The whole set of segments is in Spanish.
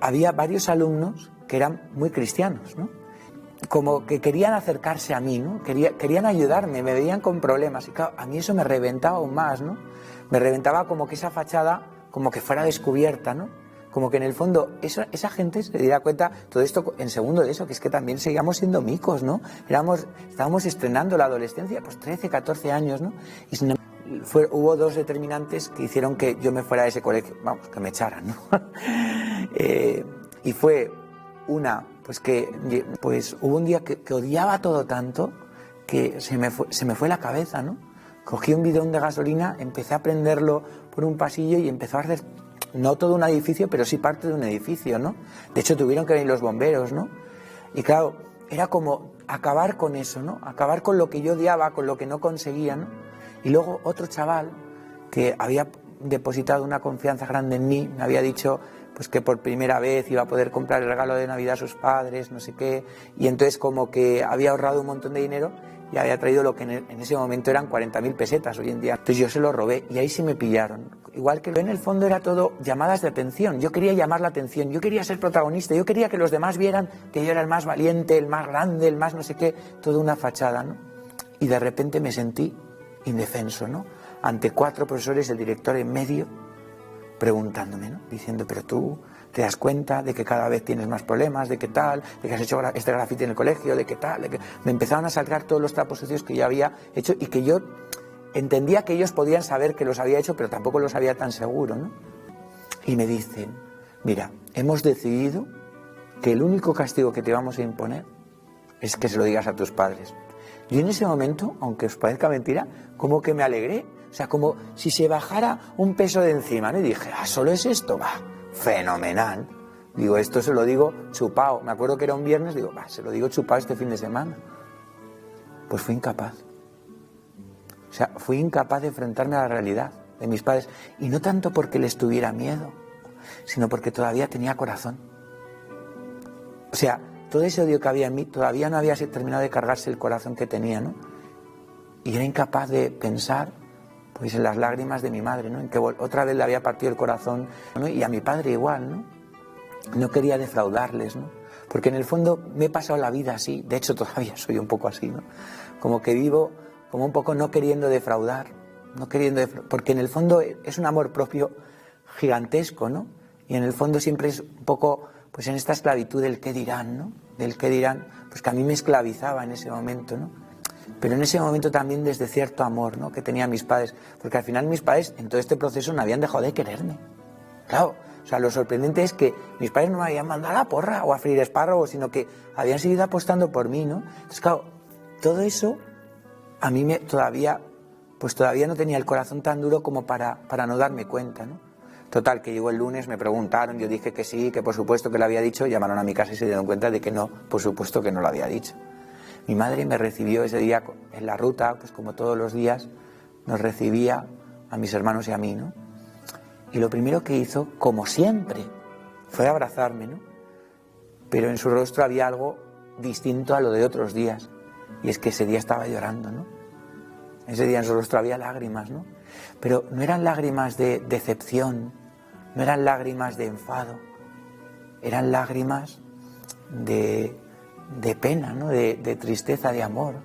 había varios alumnos que eran muy cristianos, ¿no? Como que querían acercarse a mí, ¿no? Querían ayudarme, me veían con problemas. Y claro, a mí eso me reventaba aún más, ¿no? Me reventaba como que esa fachada como que fuera descubierta, ¿no? Como que en el fondo esa gente se diera cuenta, todo esto en segundo de eso, que es que también seguíamos siendo micos, ¿no? Estábamos estrenando la adolescencia, pues 13, 14 años, ¿no? Y hubo dos determinantes que hicieron que yo me fuera de ese colegio, vamos, que me echaran, ¿no? Y fue una, pues hubo un día que odiaba todo tanto que se me fue la cabeza, ¿no? Cogí un bidón de gasolina, empecé a prenderlo por un pasillo y empezó a arder, no todo un edificio, pero sí parte de un edificio, ¿no? De hecho tuvieron que venir los bomberos, ¿no? Y claro, era como acabar con eso, ¿no? Acabar con lo que yo odiaba, con lo que no conseguía, ¿no? Y luego otro chaval que había depositado una confianza grande en mí, me había dicho pues que por primera vez iba a poder comprar el regalo de Navidad a sus padres, no sé qué, y entonces como que había ahorrado un montón de dinero y había traído lo que en ese momento eran 40.000 pesetas hoy en día. Entonces yo se lo robé y ahí sí me pillaron. Igual que en el fondo era todo llamadas de atención, yo quería llamar la atención, yo quería ser protagonista, yo quería que los demás vieran que yo era el más valiente, el más grande, el más no sé qué, toda una fachada, ¿no? Y de repente me sentí indefenso, ¿no? Ante 4 profesores, el director en medio, preguntándome, ¿no? Diciendo, pero tú te das cuenta de que cada vez tienes más problemas, de qué tal, de que has hecho este grafiti en el colegio, de qué tal, de que... Me empezaron a saltar todos los trapos sucios que yo había hecho y que yo entendía que ellos podían saber que los había hecho, pero tampoco lo sabía tan seguro, ¿no? Y me dicen, mira, hemos decidido que el único castigo que te vamos a imponer es que se lo digas a tus padres. Yo en ese momento, aunque os parezca mentira, como que me alegré, o sea, como si se bajara un peso de encima, ¿no? Y dije, ¿solo es esto? Va, fenomenal. Digo, esto se lo digo chupao. Me acuerdo que era un viernes, digo, va, se lo digo chupao este fin de semana. Pues fui incapaz. O sea, fui incapaz de enfrentarme a la realidad de mis padres. Y no tanto porque les tuviera miedo, sino porque todavía tenía corazón. O sea, todo ese odio que había en mí todavía no había terminado de cargarse el corazón que tenía, ¿no? Y era incapaz de pensar pues en las lágrimas de mi madre, ¿no? En que otra vez le había partido el corazón, ¿no? Y a mi padre igual, ¿no? No quería defraudarles, ¿no? Porque en el fondo me he pasado la vida así, de hecho todavía soy un poco así, ¿no? Como que vivo como un poco no queriendo defraudar, porque en el fondo es un amor propio gigantesco, ¿no? Y en el fondo siempre es un poco, pues en esta esclavitud del qué dirán, ¿no? Del qué dirán, pues que a mí me esclavizaba en ese momento, ¿no? Pero en ese momento también desde cierto amor, ¿no? Que tenía mis padres, porque al final mis padres en todo este proceso no habían dejado de quererme. Claro, o sea, lo sorprendente es que mis padres no me habían mandado a la porra o a freír espárragos, sino que habían seguido apostando por mí, ¿no? Entonces, claro, todo eso a mí todavía no tenía el corazón tan duro como para no darme cuenta, ¿no? Total, que llegó el lunes, me preguntaron, yo dije que sí, que por supuesto que lo había dicho, llamaron a mi casa y se dieron cuenta de que no, por supuesto que no lo había dicho. Mi madre me recibió ese día en la ruta, pues como todos los días, nos recibía a mis hermanos y a mí, ¿no? Y lo primero que hizo, como siempre, fue abrazarme, ¿no? Pero en su rostro había algo distinto a lo de otros días, y es que ese día estaba llorando, ¿no? Ese día en su rostro había lágrimas, ¿no? Pero no eran lágrimas de decepción, no eran lágrimas de enfado, eran lágrimas de pena, ¿no? De tristeza, de amor,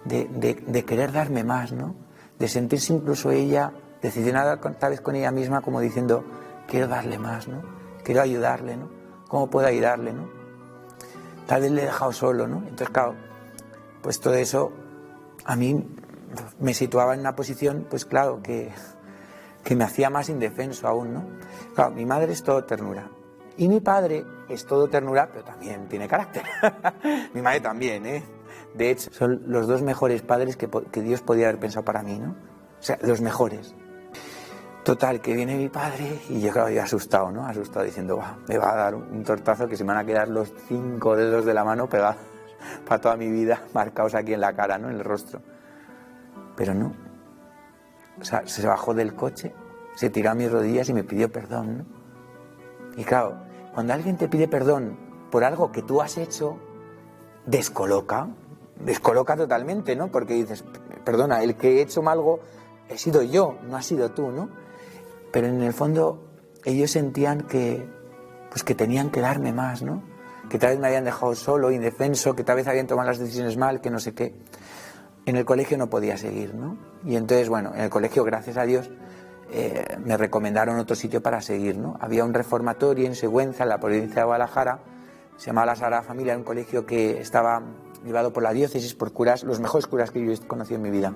de querer darme más, ¿no? De sentirse incluso ella decepcionada tal vez con ella misma, como diciendo, quiero darle más, ¿no? Quiero ayudarle, ¿no? ¿Cómo puedo ayudarle, no? Tal vez le he dejado solo, ¿no? Entonces, claro, pues todo eso a mí me situaba en una posición, pues claro, que me hacía más indefenso aún, ¿no? Claro, mi madre es todo ternura. Y mi padre es todo ternura, pero también tiene carácter. Mi madre también, ¿eh? De hecho, son los dos mejores padres que Dios podía haber pensado para mí, ¿no? O sea, los mejores. Total, que viene mi padre y yo, claro, yo asustado, ¿no? Asustado diciendo, me va a dar un tortazo que se me van a quedar los 5 dedos de la mano pegados para toda mi vida, marcados aquí en la cara, ¿no? En el rostro. Pero no. O sea, se bajó del coche, se tiró a mis rodillas y me pidió perdón, ¿no? Y claro, cuando alguien te pide perdón por algo que tú has hecho, descoloca totalmente, ¿no? Porque dices, perdona, el que he hecho algo he sido yo, no has sido tú, ¿no? Pero en el fondo ellos sentían que pues que tenían que darme más, ¿no? Que tal vez me habían dejado solo, indefenso, que tal vez habían tomado las decisiones mal, que no sé qué. En el colegio no podía seguir, ¿no? Y entonces, bueno, en el colegio, gracias a Dios, me recomendaron otro sitio para seguir, ¿no? Había un reformatorio en Sigüenza, en la provincia de Guadalajara, se llamaba la Sagrada Familia, era un colegio que estaba llevado por la diócesis, por curas, los mejores curas que yo he conocido en mi vida.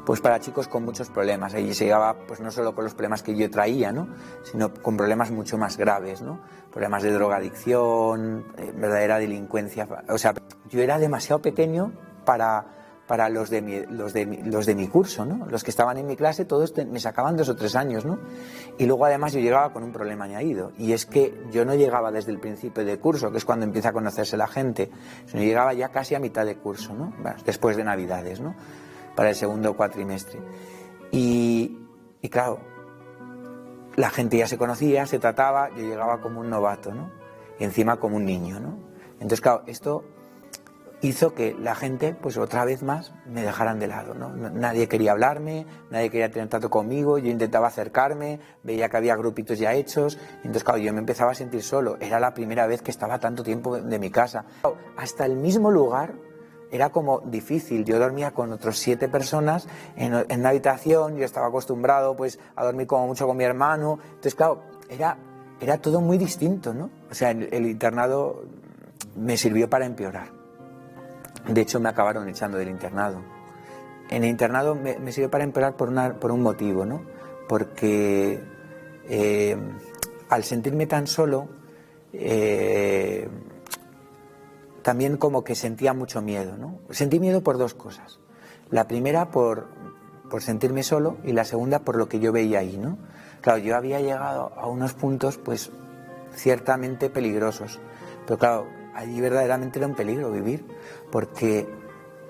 Pues para chicos con muchos problemas. Allí se llegaba pues no solo con los problemas que yo traía, ¿no? Sino con problemas mucho más graves, ¿no? Problemas de drogadicción, verdadera delincuencia. O sea, yo era demasiado pequeño para los de mi curso, ¿no? Los que estaban en mi clase, todos me sacaban 2 o 3 años, ¿no? Y luego además yo llegaba con un problema añadido, y es que yo no llegaba desde el principio de curso, que es cuando empieza a conocerse la gente, sino llegaba ya casi a mitad de curso, ¿no? Bueno, después de Navidades, ¿no? Para el segundo cuatrimestre. Y claro, la gente ya se conocía, se trataba, yo llegaba como un novato, ¿no? Y encima como un niño, ¿no? Entonces, claro, esto hizo que la gente, pues otra vez más, me dejaran de lado, ¿no? Nadie quería hablarme, nadie quería tener trato conmigo, yo intentaba acercarme, veía que había grupitos ya hechos, y entonces, claro, yo me empezaba a sentir solo. Era la primera vez que estaba tanto tiempo de mi casa. Hasta el mismo lugar era como difícil. Yo dormía con otros 7 personas en una habitación, yo estaba acostumbrado pues a dormir como mucho con mi hermano, entonces, claro, era todo muy distinto, ¿no? O sea, el internado me sirvió para empeorar. De hecho, me acabaron echando del internado. En el internado me sirvió para empeorar por un motivo, ¿no? Porque al sentirme tan solo, también como que sentía mucho miedo, ¿no? Sentí miedo por 2 cosas. La primera por sentirme solo, y la segunda por lo que yo veía ahí, ¿no? Claro, yo había llegado a unos puntos pues ciertamente peligrosos, pero claro, allí verdaderamente era un peligro vivir, porque,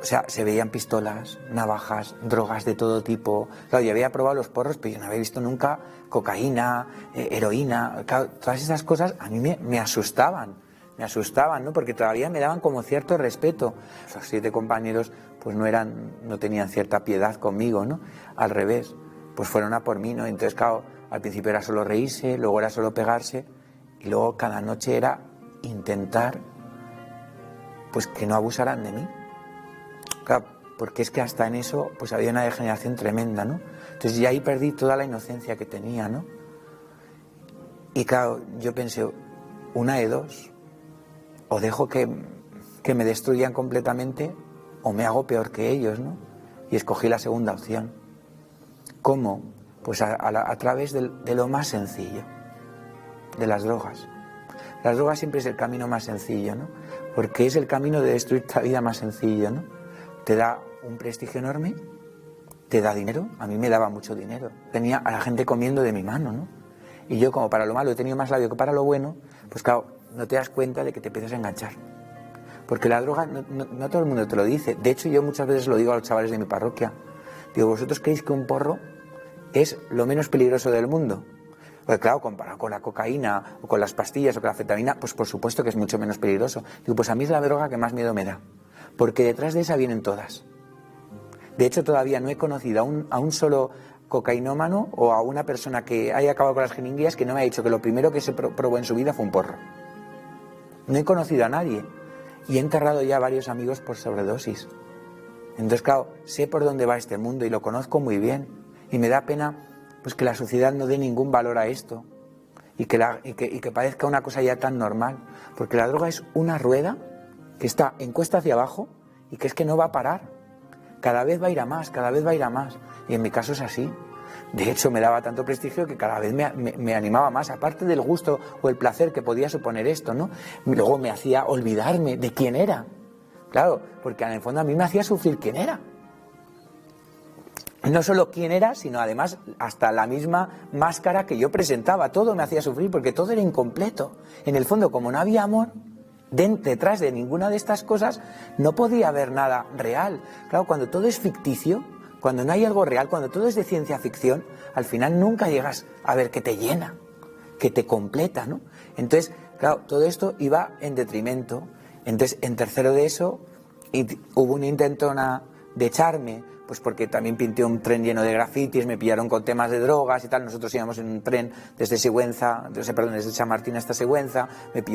o sea, se veían pistolas, navajas, drogas de todo tipo. Claro, yo había probado los porros, pero yo no había visto nunca cocaína, heroína. Claro, todas esas cosas a mí me asustaban, ¿no? Porque todavía me daban como cierto respeto. Los 7 compañeros pues no tenían cierta piedad conmigo, ¿no? Al revés, pues fueron a por mí, ¿no? Entonces, claro, al principio era solo reírse, luego era solo pegarse, y luego cada noche era intentar pues que no abusaran de mí. Claro, porque es que hasta en eso pues había una degeneración tremenda, ¿no? Entonces ya ahí perdí toda la inocencia que tenía, ¿no? Y claro, yo pensé, una de dos, o dejo que me destruyan completamente, o me hago peor que ellos, ¿no? Y escogí la segunda opción. ¿Cómo? Pues a través de lo más sencillo, de las drogas. Las drogas siempre es el camino más sencillo, ¿no? Porque es el camino de destruir tu vida más sencillo, ¿no? Te da un prestigio enorme, te da dinero. A mí me daba mucho dinero. Tenía a la gente comiendo de mi mano, ¿no? Y yo, como para lo malo he tenido más labio que para lo bueno, pues claro, no te das cuenta de que te empiezas a enganchar. Porque la droga, no todo el mundo te lo dice. De hecho, yo muchas veces lo digo a los chavales de mi parroquia. Digo, ¿vosotros creéis que un porro es lo menos peligroso del mundo? Pues claro, comparado con la cocaína o con las pastillas o con la anfetamina, pues por supuesto que es mucho menos peligroso. Digo, pues a mí es la droga que más miedo me da, porque detrás de esa vienen todas. De hecho, todavía no he conocido a un solo cocainómano o a una persona que haya acabado con las jeringuillas que no me ha dicho que lo primero que se probó en su vida fue un porro. No he conocido a nadie, y he enterrado ya a varios amigos por sobredosis. Entonces, claro, sé por dónde va este mundo y lo conozco muy bien, y me da pena pues que la sociedad no dé ningún valor a esto y que parezca una cosa ya tan normal, porque la droga es una rueda que está en cuesta hacia abajo y que es que no va a parar, cada vez va a ir a más, cada vez va a ir a más, y en mi caso es así. De hecho, me daba tanto prestigio que cada vez me animaba más, aparte del gusto o el placer que podía suponer esto, ¿no? Luego me hacía olvidarme de quién era, claro, porque en el fondo a mí me hacía sufrir quién era. No solo quién era, sino además hasta la misma máscara que yo presentaba. Todo me hacía sufrir porque todo era incompleto. En el fondo, como no había amor, detrás de ninguna de estas cosas no podía haber nada real. Claro, cuando todo es ficticio, cuando no hay algo real, cuando todo es de ciencia ficción, al final nunca llegas a ver que te llena, que te completa, ¿no? Entonces, claro, todo esto iba en detrimento. Entonces, en tercero de eso, hubo un intento de echarme pues porque también pinté un tren lleno de grafitis, me pillaron con temas de drogas y tal. Nosotros íbamos en un tren desde Sigüenza, desde Chamartín hasta Sigüenza, me